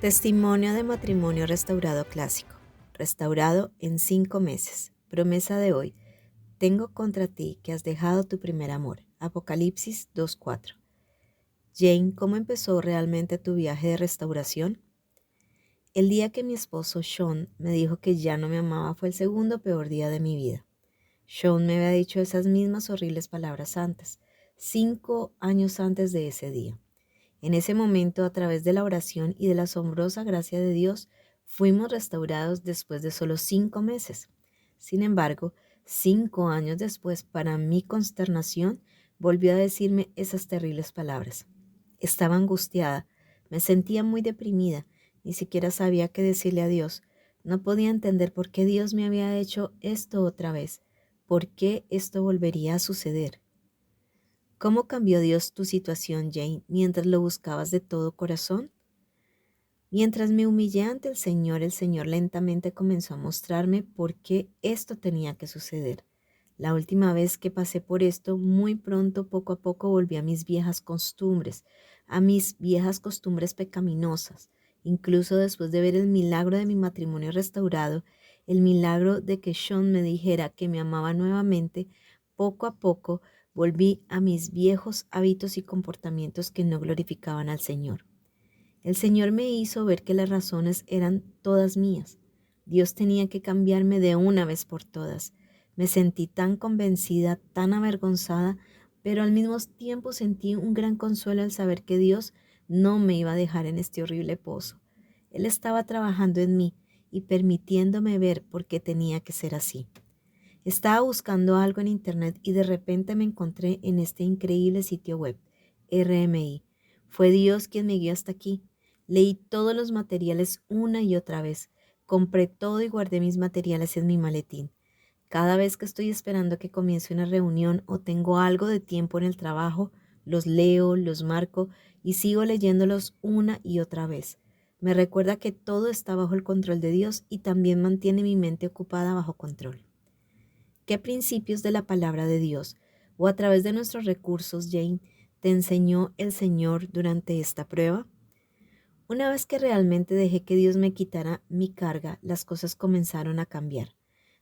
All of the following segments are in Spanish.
Testimonio de matrimonio restaurado clásico. Restaurado en 5 meses. Promesa de hoy. Tengo contra ti que has dejado tu primer amor. Apocalipsis 2:4. Jane, ¿cómo empezó realmente tu viaje de restauración? El día que mi esposo Sean me dijo que ya no me amaba fue el segundo peor día de mi vida. Sean me había dicho esas mismas horribles palabras antes, 5 años antes de ese día. En ese momento, a través de la oración y de la asombrosa gracia de Dios, fuimos restaurados después de solo 5 meses. Sin embargo, 5 años después, para mi consternación, volvió a decirme esas terribles palabras. Estaba angustiada, me sentía muy deprimida, ni siquiera sabía qué decirle a Dios. No podía entender por qué Dios me había hecho esto otra vez, por qué esto volvería a suceder. ¿Cómo cambió Dios tu situación, Jane, mientras lo buscabas de todo corazón? Mientras me humillé ante el Señor lentamente comenzó a mostrarme por qué esto tenía que suceder. La última vez que pasé por esto, muy pronto, poco a poco, volví a mis viejas costumbres pecaminosas. Incluso después de ver el milagro de mi matrimonio restaurado, el milagro de que Sean me dijera que me amaba nuevamente, poco a poco volví a mis viejos hábitos y comportamientos que no glorificaban al Señor. El Señor me hizo ver que las razones eran todas mías. Dios tenía que cambiarme de una vez por todas. Me sentí tan convencida, tan avergonzada, pero al mismo tiempo sentí un gran consuelo al saber que Dios no me iba a dejar en este horrible pozo. Él estaba trabajando en mí y permitiéndome ver por qué tenía que ser así. Estaba buscando algo en internet y de repente me encontré en este increíble sitio web, RMI. Fue Dios quien me guió hasta aquí. Leí todos los materiales una y otra vez. Compré todo y guardé mis materiales en mi maletín. Cada vez que estoy esperando que comience una reunión o tengo algo de tiempo en el trabajo, los leo, los marco y sigo leyéndolos una y otra vez. Me recuerda que todo está bajo el control de Dios y también mantiene mi mente ocupada bajo control. ¿Qué principios de la palabra de Dios o a través de nuestros recursos, Jane, te enseñó el Señor durante esta prueba? Una vez que realmente dejé que Dios me quitara mi carga, las cosas comenzaron a cambiar.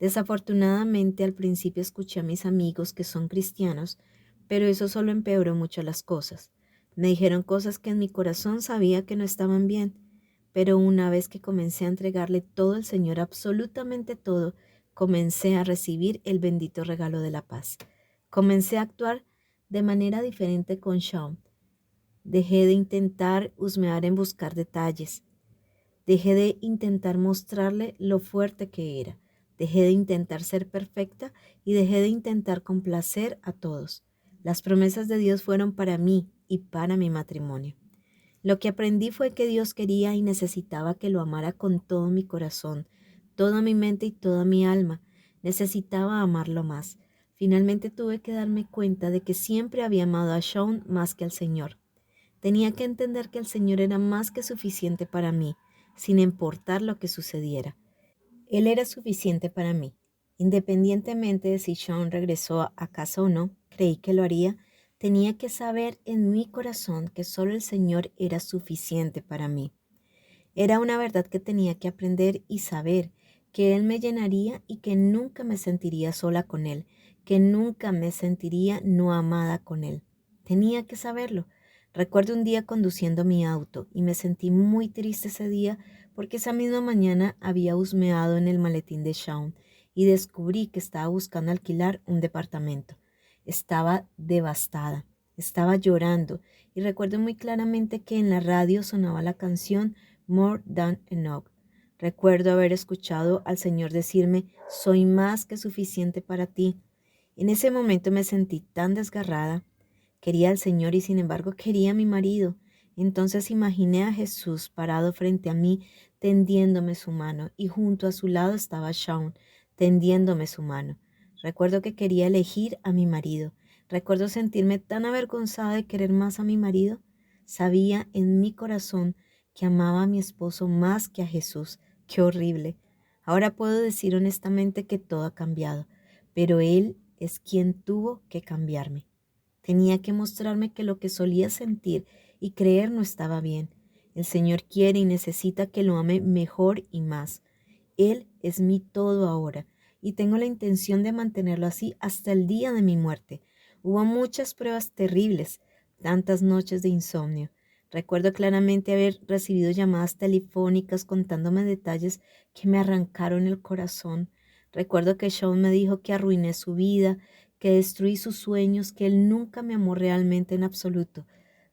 Desafortunadamente, al principio escuché a mis amigos que son cristianos, pero eso solo empeoró mucho las cosas. Me dijeron cosas que en mi corazón sabía que no estaban bien, pero una vez que comencé a entregarle todo al Señor, absolutamente todo, comencé a recibir el bendito regalo de la paz. Comencé a actuar de manera diferente con Sean. Dejé de intentar husmear en buscar detalles. Dejé de intentar mostrarle lo fuerte que era. Dejé de intentar ser perfecta y dejé de intentar complacer a todos. Las promesas de Dios fueron para mí y para mi matrimonio. Lo que aprendí fue que Dios quería y necesitaba que lo amara con todo mi corazón, toda mi mente y toda mi alma. Necesitaba amarlo más. Finalmente tuve que darme cuenta de que siempre había amado a Sean más que al Señor. Tenía que entender que el Señor era más que suficiente para mí, sin importar lo que sucediera. Él era suficiente para mí. Independientemente de si Sean regresó a casa o no, creí que lo haría. Tenía que saber en mi corazón que solo el Señor era suficiente para mí. Era una verdad que tenía que aprender y saber, que Él me llenaría y que nunca me sentiría sola con Él, que nunca me sentiría no amada con Él. Tenía que saberlo. Recuerdo un día conduciendo mi auto y me sentí muy triste ese día porque esa misma mañana había husmeado en el maletín de Shaun y descubrí que estaba buscando alquilar un departamento. Estaba devastada, estaba llorando y recuerdo muy claramente que en la radio sonaba la canción More Than Enough. Recuerdo haber escuchado al Señor decirme, soy más que suficiente para ti. En ese momento me sentí tan desgarrada. Quería al Señor y sin embargo quería a mi marido. Entonces imaginé a Jesús parado frente a mí, tendiéndome su mano, y junto a su lado estaba Shaun, tendiéndome su mano. Recuerdo que quería elegir a mi marido. Recuerdo sentirme tan avergonzada de querer más a mi marido. Sabía en mi corazón que amaba a mi esposo más que a Jesús. Qué horrible. Ahora puedo decir honestamente que todo ha cambiado, pero Él es quien tuvo que cambiarme. Tenía que mostrarme que lo que solía sentir y creer no estaba bien. El Señor quiere y necesita que lo ame mejor y más. Él es mi todo ahora y tengo la intención de mantenerlo así hasta el día de mi muerte. Hubo muchas pruebas terribles, tantas noches de insomnio. Recuerdo claramente haber recibido llamadas telefónicas contándome detalles que me arrancaron el corazón. Recuerdo que Sean me dijo que arruiné su vida, que destruí sus sueños, que él nunca me amó realmente en absoluto.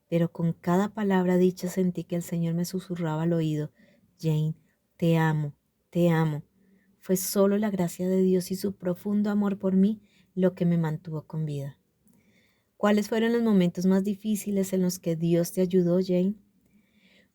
Pero con cada palabra dicha sentí que el Señor me susurraba al oído: Jane, te amo, te amo. Fue solo la gracia de Dios y su profundo amor por mí lo que me mantuvo con vida. ¿Cuáles fueron los momentos más difíciles en los que Dios te ayudó, Jane?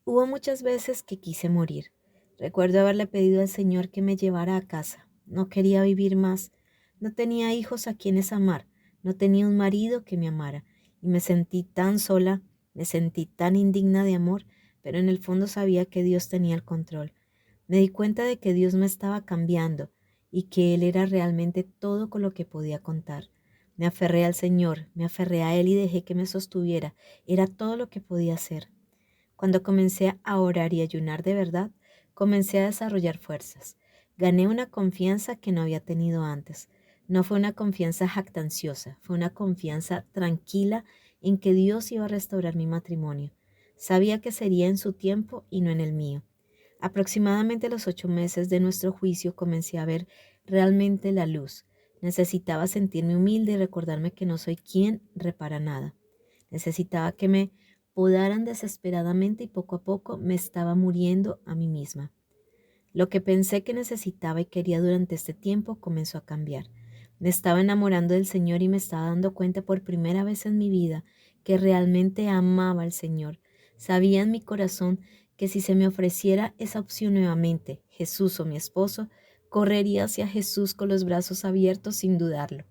Hubo muchas veces que quise morir. Recuerdo haberle pedido al Señor que me llevara a casa. No quería vivir más. No tenía hijos a quienes amar. No tenía un marido que me amara. Y me sentí tan sola, me sentí tan indigna de amor, pero en el fondo sabía que Dios tenía el control. Me di cuenta de que Dios me estaba cambiando y que Él era realmente todo con lo que podía contar. Me aferré al Señor, me aferré a Él y dejé que me sostuviera. Era todo lo que podía hacer. Cuando comencé a orar y ayunar de verdad, comencé a desarrollar fuerzas. Gané una confianza que no había tenido antes. No fue una confianza jactanciosa, fue una confianza tranquila en que Dios iba a restaurar mi matrimonio. Sabía que sería en su tiempo y no en el mío. Aproximadamente a los 8 meses de nuestro juicio comencé a ver realmente la luz. Necesitaba sentirme humilde y recordarme que no soy quien repara nada. Necesitaba que me podaran desesperadamente y poco a poco me estaba muriendo a mí misma. Lo que pensé que necesitaba y quería durante este tiempo comenzó a cambiar. Me estaba enamorando del Señor y me estaba dando cuenta por primera vez en mi vida que realmente amaba al Señor. Sabía en mi corazón que si se me ofreciera esa opción nuevamente, Jesús o mi esposo, correría hacia Jesús con los brazos abiertos sin dudarlo.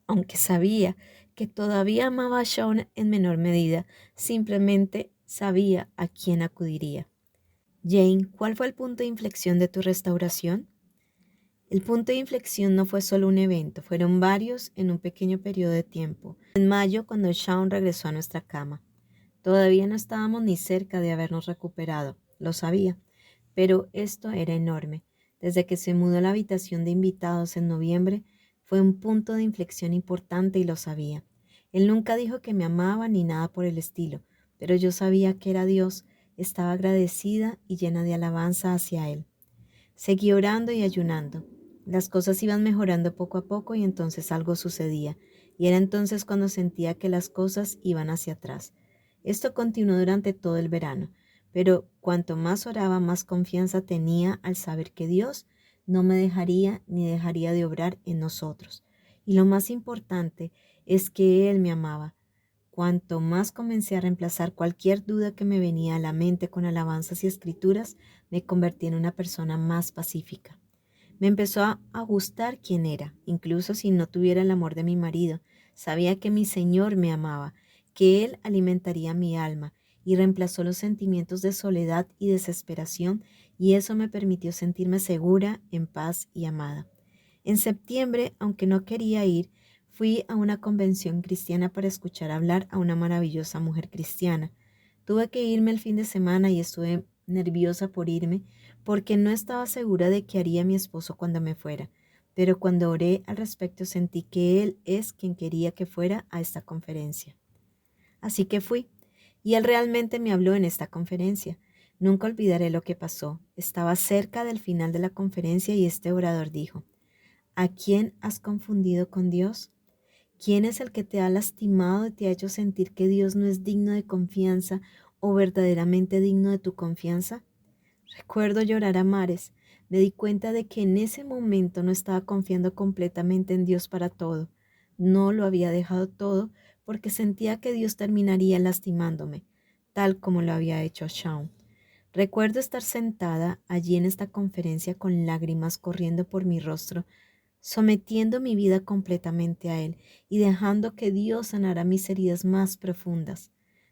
Aunque sabía que todavía amaba a Sean en menor medida, simplemente sabía a quién acudiría. Jane, ¿cuál fue el punto de inflexión de tu restauración? El punto de inflexión no fue solo un evento, fueron varios en un pequeño periodo de tiempo. En mayo, cuando Sean regresó a nuestra cama. Todavía no estábamos ni cerca de habernos recuperado, lo sabía, pero esto era enorme. Desde que se mudó a la habitación de invitados en noviembre, fue un punto de inflexión importante y lo sabía. Él nunca dijo que me amaba ni nada por el estilo, pero yo sabía que era Dios, estaba agradecida y llena de alabanza hacia Él. Seguí orando y ayunando. Las cosas iban mejorando poco a poco y entonces algo sucedía, y era entonces cuando sentía que las cosas iban hacia atrás. Esto continuó durante todo el verano, pero cuanto más oraba, más confianza tenía al saber que Dios no me dejaría ni dejaría de obrar en nosotros. Y lo más importante es que Él me amaba. Cuanto más comencé a reemplazar cualquier duda que me venía a la mente con alabanzas y escrituras, me convertí en una persona más pacífica. Me empezó a gustar quién era, incluso si no tuviera el amor de mi marido. Sabía que mi Señor me amaba, que Él alimentaría mi alma y reemplazó los sentimientos de soledad y desesperación, y eso me permitió sentirme segura, en paz y amada. En septiembre, aunque no quería ir, fui a una convención cristiana para escuchar hablar a una maravillosa mujer cristiana. Tuve que irme el fin de semana y estuve nerviosa por irme porque no estaba segura de qué haría mi esposo cuando me fuera. Pero cuando oré al respecto sentí que él es quien quería que fuera a esta conferencia. Así que fui, y él realmente me habló en esta conferencia. Nunca olvidaré lo que pasó. Estaba cerca del final de la conferencia y este orador dijo: ¿a quién has confundido con Dios? ¿Quién es el que te ha lastimado y te ha hecho sentir que Dios no es digno de confianza o verdaderamente digno de tu confianza? Recuerdo llorar a mares. Me di cuenta de que en ese momento no estaba confiando completamente en Dios para todo. No lo había dejado todo porque sentía que Dios terminaría lastimándome, tal como lo había hecho Shaun. Recuerdo estar sentada allí en esta conferencia con lágrimas corriendo por mi rostro, sometiendo mi vida completamente a Él y dejando que Dios sanara mis heridas más profundas.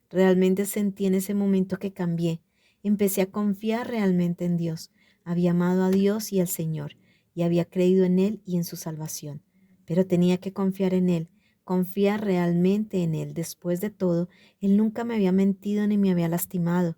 Realmente sentí en ese momento que cambié. Empecé a confiar realmente en Dios. Había amado a Dios y al Señor, y había creído en Él y en su salvación. Pero tenía que confiar en Él, confiar realmente en Él. Después de todo, Él nunca me había mentido ni me había lastimado.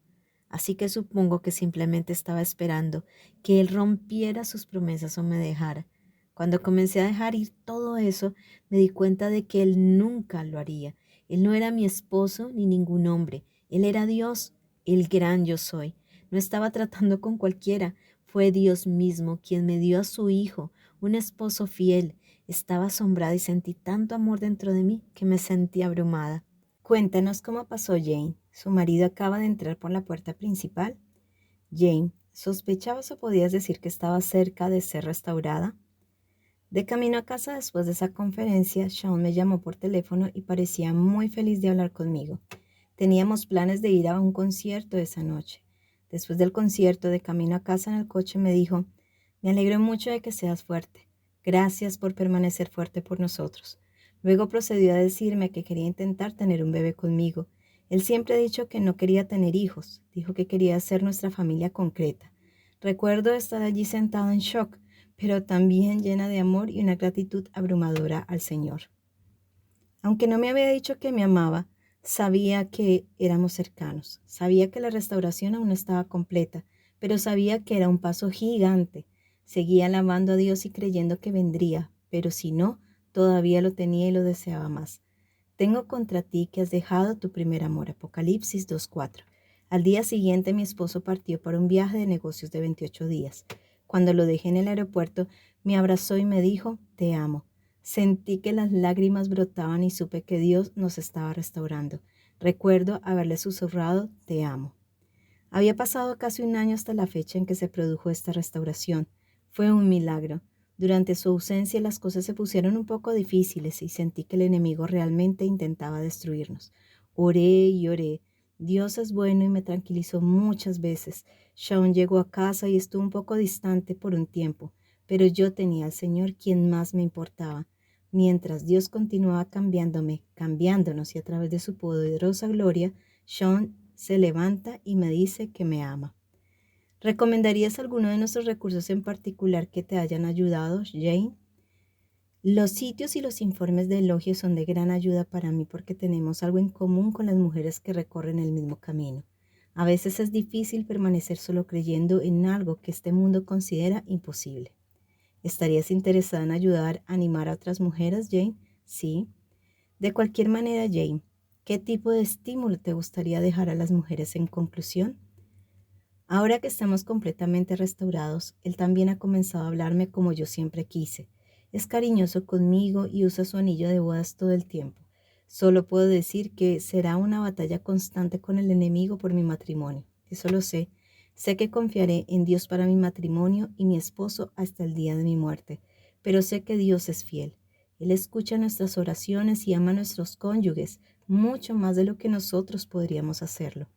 así que supongo que simplemente estaba esperando que él rompiera sus promesas o me dejara. Cuando comencé a dejar ir todo eso, me di cuenta de que él nunca lo haría. Él no era mi esposo ni ningún hombre. Él era Dios, el gran yo soy. No estaba tratando con cualquiera. Fue Dios mismo quien me dio a su hijo, un esposo fiel. Estaba asombrada y sentí tanto amor dentro de mí que me sentí abrumada. Cuéntanos cómo pasó Jane. Su marido acaba de entrar por la puerta principal. Jane, ¿sospechabas o podías decir que estaba cerca de ser restaurada? De camino a casa después de esa conferencia, Sean me llamó por teléfono y parecía muy feliz de hablar conmigo. Teníamos planes de ir a un concierto esa noche. Después del concierto, de camino a casa en el coche, me dijo: me alegro mucho de que seas fuerte. Gracias por permanecer fuerte por nosotros. Luego procedió a decirme que quería intentar tener un bebé conmigo. Él siempre ha dicho que no quería tener hijos. Dijo que quería hacer nuestra familia concreta. Recuerdo estar allí sentada en shock, pero también llena de amor y una gratitud abrumadora al Señor. Aunque no me había dicho que me amaba, sabía que éramos cercanos. Sabía que la restauración aún no estaba completa, pero sabía que era un paso gigante. Seguía alabando a Dios y creyendo que vendría, pero si no, todavía lo tenía y lo deseaba más. Tengo contra ti que has dejado tu primer amor. Apocalipsis 2:4. Al día siguiente mi esposo partió para un viaje de negocios de 28 días. Cuando lo dejé en el aeropuerto, me abrazó y me dijo: te amo. Sentí que las lágrimas brotaban y supe que Dios nos estaba restaurando. Recuerdo haberle susurrado: te amo. Había pasado casi un año hasta la fecha en que se produjo esta restauración. Fue un milagro. Durante su ausencia las cosas se pusieron un poco difíciles y sentí que el enemigo realmente intentaba destruirnos. Oré y oré. Dios es bueno y me tranquilizó muchas veces. Sean llegó a casa y estuvo un poco distante por un tiempo, pero yo tenía al Señor quien más me importaba. Mientras Dios continuaba cambiándome, cambiándonos y a través de su poderosa gloria, Sean se levanta y me dice que me ama. ¿Recomendarías alguno de nuestros recursos en particular que te hayan ayudado, Jane? Los sitios y los informes de elogio son de gran ayuda para mí porque tenemos algo en común con las mujeres que recorren el mismo camino. A veces es difícil permanecer solo creyendo en algo que este mundo considera imposible. ¿Estarías interesada en ayudar a animar a otras mujeres, Jane? Sí. De cualquier manera, Jane, ¿qué tipo de estímulo te gustaría dejar a las mujeres en conclusión? Ahora que estamos completamente restaurados, él también ha comenzado a hablarme como yo siempre quise. Es cariñoso conmigo y usa su anillo de bodas todo el tiempo. Solo puedo decir que será una batalla constante con el enemigo por mi matrimonio. Eso lo sé. Sé que confiaré en Dios para mi matrimonio y mi esposo hasta el día de mi muerte. Pero sé que Dios es fiel. Él escucha nuestras oraciones y ama a nuestros cónyuges mucho más de lo que nosotros podríamos hacerlo.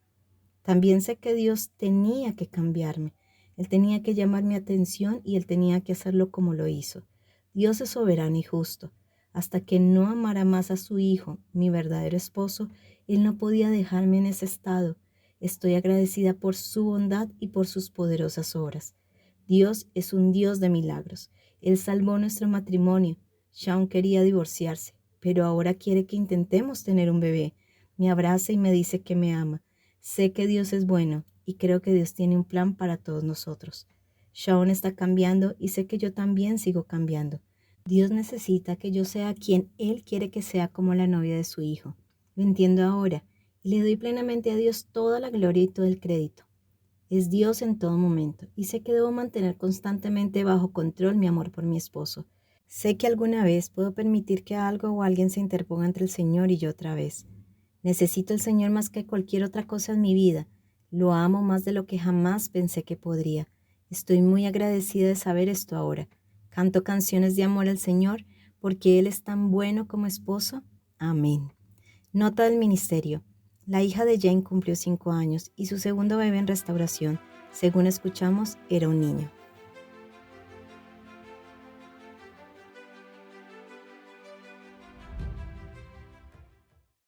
También sé que Dios tenía que cambiarme. Él tenía que llamar mi atención y Él tenía que hacerlo como lo hizo. Dios es soberano y justo. Hasta que no amara más a su Hijo, mi verdadero esposo, Él no podía dejarme en ese estado. Estoy agradecida por su bondad y por sus poderosas obras. Dios es un Dios de milagros. Él salvó nuestro matrimonio. Sean quería divorciarse, pero ahora quiere que intentemos tener un bebé. Me abraza y me dice que me ama. Sé que Dios es bueno y creo que Dios tiene un plan para todos nosotros. Sean está cambiando y sé que yo también sigo cambiando. Dios necesita que yo sea quien Él quiere que sea como la novia de su Hijo. Lo entiendo ahora y le doy plenamente a Dios toda la gloria y todo el crédito. Es Dios en todo momento y sé que debo mantener constantemente bajo control mi amor por mi esposo. Sé que alguna vez puedo permitir que algo o alguien se interponga entre el Señor y yo otra vez. Necesito al Señor más que cualquier otra cosa en mi vida. Lo amo más de lo que jamás pensé que podría. Estoy muy agradecida de saber esto ahora. Canto canciones de amor al Señor porque Él es tan bueno como esposo. Amén. Nota del ministerio. La hija de Jane cumplió 5 años y su segundo bebé en restauración, según escuchamos, era un niño.